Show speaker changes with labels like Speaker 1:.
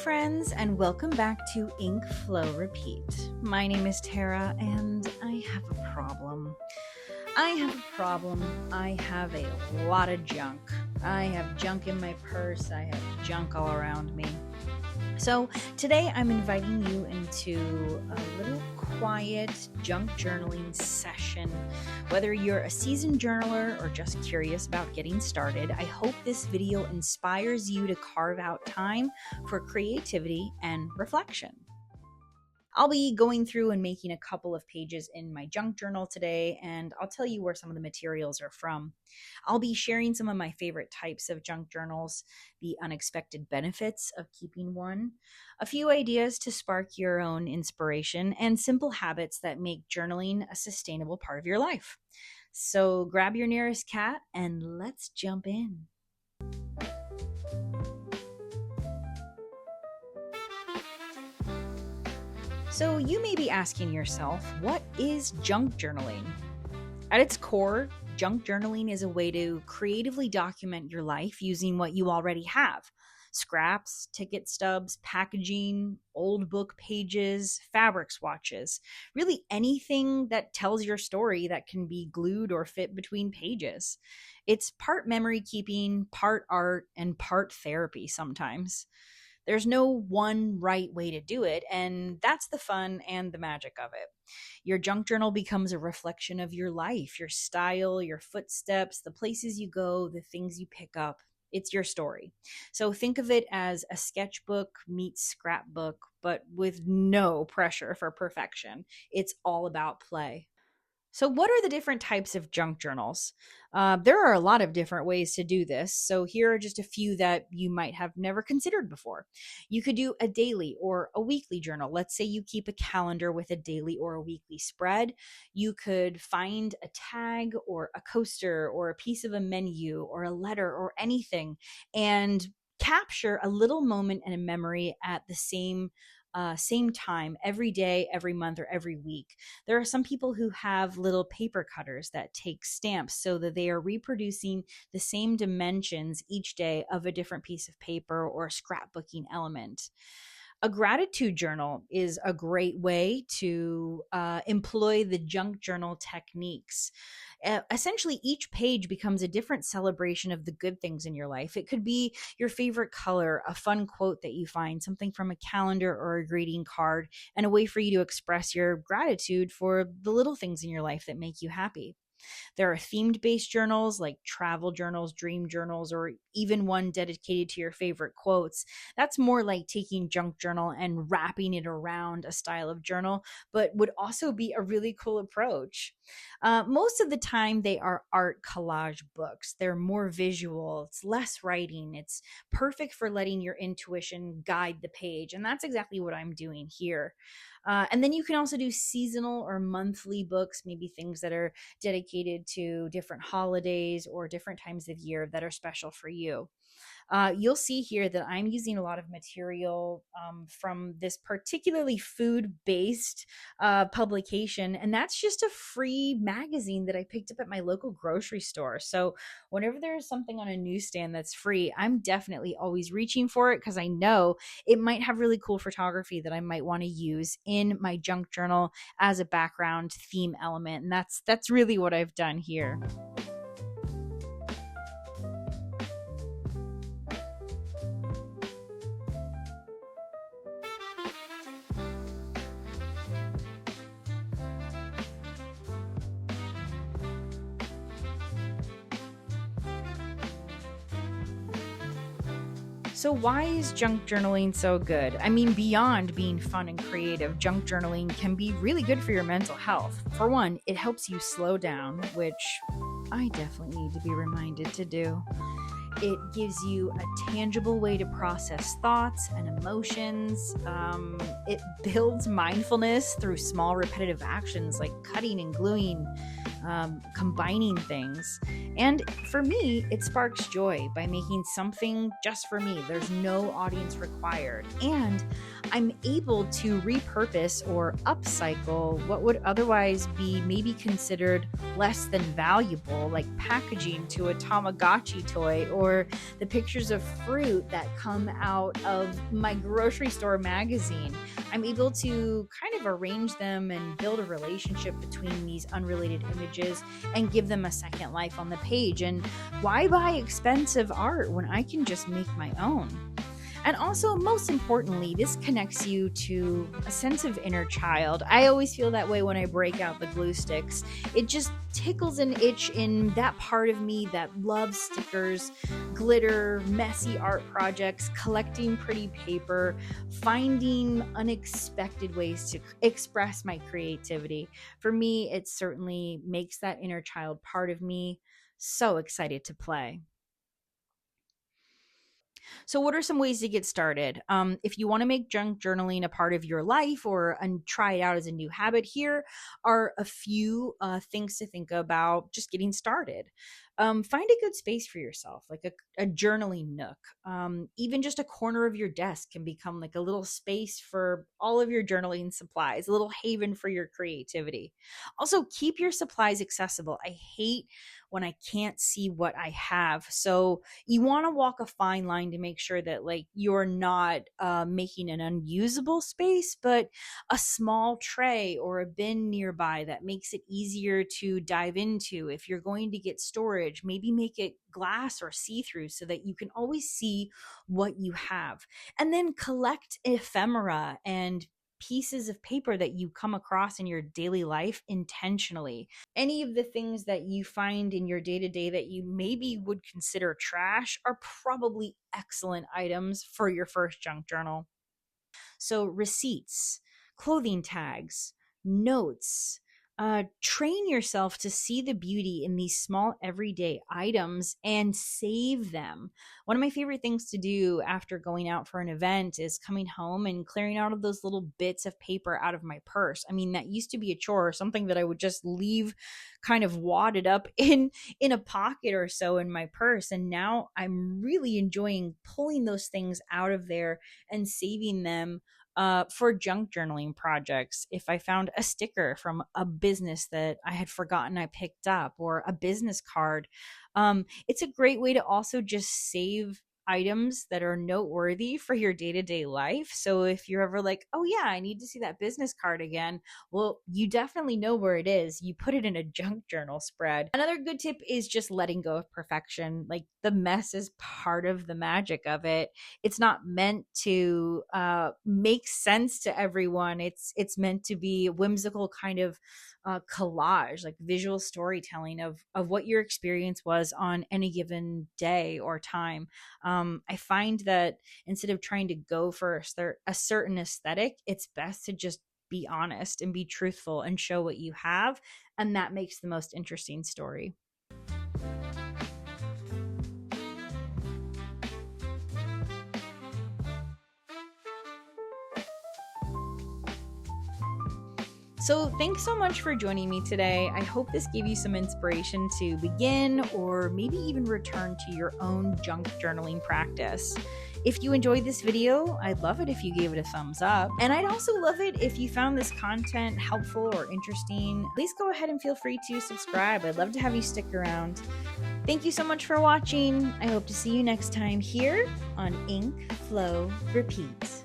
Speaker 1: friends, and welcome back to Ink.Flow.Repeat. My name is Tara, and I have a problem. I have a lot of junk. I have junk in my purse. I have junk all around me. So today I'm inviting you into a little quiet junk journaling session. Whether you're a seasoned journaler or just curious about getting started, I hope this video inspires you to carve out time for creativity and reflection. I'll be going through and making a couple of pages in my junk journal today, and I'll tell you where some of the materials are from. I'll be sharing some of my favorite types of junk journals, the unexpected benefits of keeping one, a few ideas to spark your own inspiration, and simple habits that make journaling a sustainable part of your life. So grab your nearest cat and let's jump in. So you may be asking yourself, what is junk journaling? At its core, junk journaling is a way to creatively document your life using what you already have. Scraps, ticket stubs, packaging, old book pages, fabric swatches, really anything that tells your story that can be glued or fit between pages. It's part memory keeping, part art, and part therapy sometimes. There's no one right way to do it, and that's the fun and the magic of it. Your junk journal becomes a reflection of your life, your style, your footsteps, the places you go, the things you pick up. It's your story. So think of it as a sketchbook meets scrapbook, but with no pressure for perfection. It's all about play. So what are the different types of junk journals? There are a lot of different ways to do this. So here are just a few that you might have never considered before. You could do a daily or a weekly journal. Let's say you keep a calendar with a daily or a weekly spread. You could find a tag or a coaster or a piece of a menu or a letter or anything and capture a little moment and a memory at the same time every day, every month, or every week. There are some people who have little paper cutters that take stamps so that they are reproducing the same dimensions each day of a different piece of paper or scrapbooking element. A gratitude journal is a great way to employ the junk journal techniques. Essentially, each page becomes a different celebration of the good things in your life. It could be your favorite color, a fun quote that you find, something from a calendar or a greeting card, and a way for you to express your gratitude for the little things in your life that make you happy. There are themed based journals like travel journals, dream journals, or even one dedicated to your favorite quotes. That's more like taking junk journal and wrapping it around a style of journal, but would also be a really cool approach. Most of the time, they are art collage books. They're more visual, it's less writing, it's perfect for letting your intuition guide the page. And that's exactly what I'm doing here. And then you can also do seasonal or monthly books, maybe things that are dedicated to different holidays or different times of year that are special for you. You'll see here that I'm using a lot of material from this particularly food-based publication, and that's just a free magazine that I picked up at my local grocery store. So whenever there's something on a newsstand that's free, I'm definitely always reaching for it because I know it might have really cool photography that I might want to use in my junk journal as a background theme element, and that's really what I've done here. So why is junk journaling so good? I mean, beyond being fun and creative, junk journaling can be really good for your mental health. For one, it helps you slow down, which I definitely need to be reminded to do. It gives you a tangible way to process thoughts and emotions. It builds mindfulness through small repetitive actions like cutting and gluing. combining things. And for me, it sparks joy by making something just for me. There's no audience required. And I'm able to repurpose or upcycle what would otherwise be maybe considered less than valuable, like packaging to a Tamagotchi toy or the pictures of fruit that come out of my grocery store magazine. I'm able to kind of arrange them and build a relationship between these unrelated images and give them a second life on the page. And why buy expensive art when I can just make my own? And also, most importantly, this connects you to a sense of inner child. I always feel that way when I break out the glue sticks. It just tickles an itch in that part of me that loves stickers, glitter, messy art projects, collecting pretty paper, finding unexpected ways to express my creativity. For me, it certainly makes that inner child part of me so excited to play. So, what are some ways to get started? If you want to make junk journaling a part of your life or try it out as a new habit, here are a few things to think about just getting started. Find a good space for yourself, like a journaling nook. Even just a corner of your desk can become like a little space for all of your journaling supplies, a little haven for your creativity. Also, keep your supplies accessible. I hate when I can't see what I have. So, you want to walk a fine line to make sure that like you're not making an unusable space, but a small tray or a bin nearby that makes it easier to dive into. If you're going to get storage, maybe make it glass or see-through so that you can always see what you have. And then collect ephemera and pieces of paper that you come across in your daily life intentionally. Any of the things that you find in your day to day that you maybe would consider trash are probably excellent items for your first junk journal. So, receipts, clothing tags, notes. Train yourself to see the beauty in these small everyday items and save them. One of my favorite things to do after going out for an event is coming home and clearing out of those little bits of paper out of my purse. I mean, that used to be a chore, something that I would just leave kind of wadded up in a pocket or so in my purse. And now I'm really enjoying pulling those things out of there and saving them for junk journaling projects. If I found a sticker from a business that I had forgotten I picked up or a business card, it's a great way to also just save items that are noteworthy for your day-to-day life. So if you're ever like, oh yeah, I need to see that business card again, well, you definitely know where it is. You put it in a junk journal spread. Another good tip is just letting go of perfection. Like, the mess is part of the magic of it. It's not meant to make sense to everyone. It's meant to be a whimsical kind of collage, like visual storytelling of what your experience was on any given day or time. I find that instead of trying to go for a certain aesthetic, it's best to just be honest and be truthful and show what you have, and that makes the most interesting story. So, thanks so much for joining me today. I hope this gave you some inspiration to begin or maybe even return to your own junk journaling practice. If you enjoyed this video, I'd love it if you gave it a thumbs up. And I'd also love it if you found this content helpful or interesting. Please go ahead and feel free to subscribe. I'd love to have you stick around. Thank you so much for watching. I hope to see you next time here on Ink, Flow, Repeat.